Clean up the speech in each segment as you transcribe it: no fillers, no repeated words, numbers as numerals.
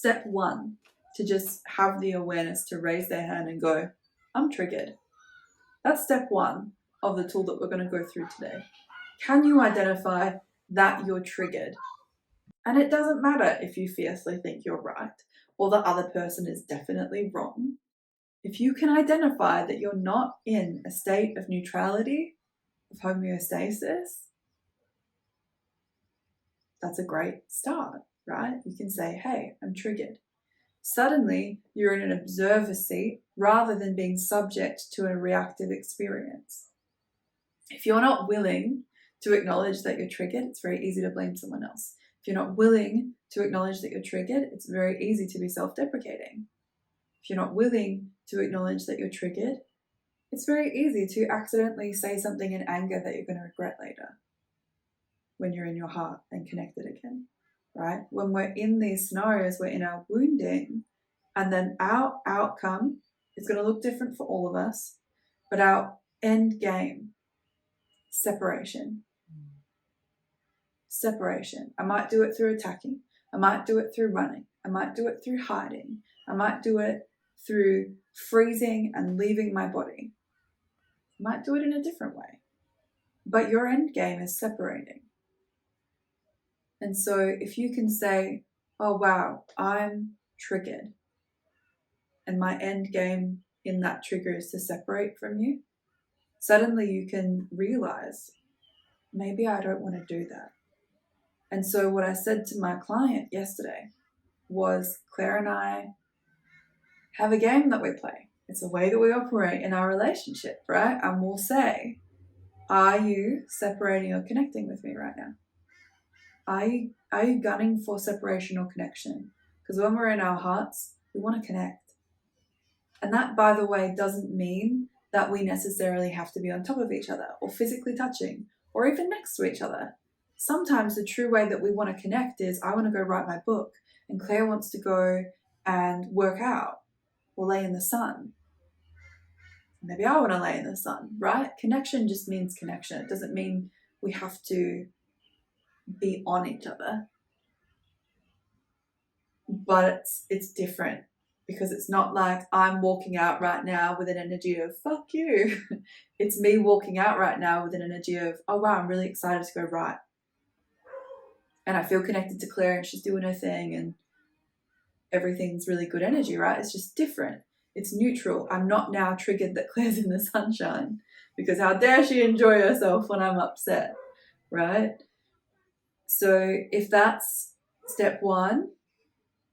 step one to just have the awareness to raise their hand and go, I'm triggered. That's step one of the tool that we're going to go through today. Can you identify that you're triggered? And it doesn't matter if you fiercely think you're right or the other person is definitely wrong. If you can identify that you're not in a state of neutrality, of homeostasis, that's a great start, right? You can say, hey, I'm triggered. Suddenly, you're in an observer seat rather than being subject to a reactive experience. If you're not willing to acknowledge that you're triggered, it's very easy to blame someone else. If you're not willing to acknowledge that you're triggered, it's very easy to be self-deprecating. If you're not willing to acknowledge that you're triggered, it's very easy to accidentally say something in anger that you're going to regret later when you're in your heart and connected again, right? When we're in these scenarios, we're in our wounding, and then our outcome is going to look different for all of us, but our end game, separation. Separation. I might do it through attacking. I might do it through running. I might do it through hiding. I might do it through freezing and leaving my body. I might do it in a different way. But your end game is separating. And so if you can say, oh wow, I'm triggered, and my end game in that trigger is to separate from you, suddenly you can realize, maybe I don't want to do that. And so what I said to my client yesterday was, Claire and I have a game that we play. It's a way that we operate in our relationship, right? And we'll say, are you separating or connecting with me right now? Are you gunning for separation or connection? Because when we're in our hearts, we want to connect. And that, by the way, doesn't mean that we necessarily have to be on top of each other or physically touching or even next to each other. Sometimes the true way that we want to connect is, I want to go write my book and Claire wants to go and work out or lay in the sun. Maybe I want to lay in the sun, right? Connection just means connection. It doesn't mean we have to be on each other. But it's different, because it's not like I'm walking out right now with an energy of fuck you. It's me walking out right now with an energy of, oh wow, I'm really excited to go write. And I feel connected to Claire and she's doing her thing and everything's really good energy, right? It's just different. It's neutral. I'm not now triggered that Claire's in the sunshine, because how dare she enjoy herself when I'm upset, right? So if that's step one,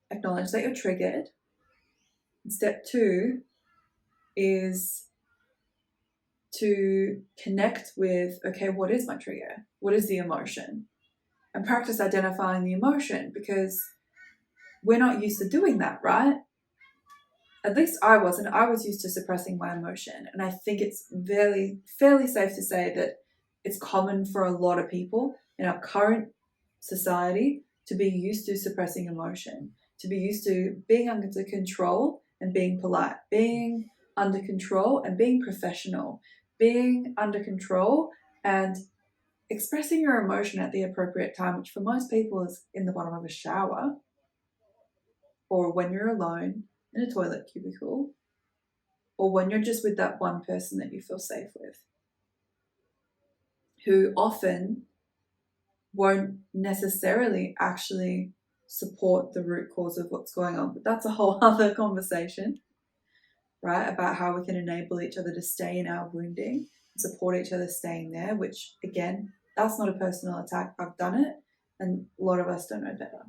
acknowledge that you're triggered. And step two is to connect with, okay, what is my trigger? What is the emotion? And practice identifying the emotion, because we're not used to doing that, right? At least I wasn't. I was used to suppressing my emotion. And I think it's fairly safe to say that it's common for a lot of people in our current society to be used to suppressing emotion, to be used to being under control and being polite, being under control and being professional, being under control and expressing your emotion at the appropriate time, which for most people is in the bottom of a shower or when you're alone in a toilet cubicle or when you're just with that one person that you feel safe with, who often won't necessarily actually support the root cause of what's going on. But that's a whole other conversation, right? About how we can enable each other to stay in our wounding, support each other staying there, which again, that's not a personal attack. I've done it and a lot of us don't know better.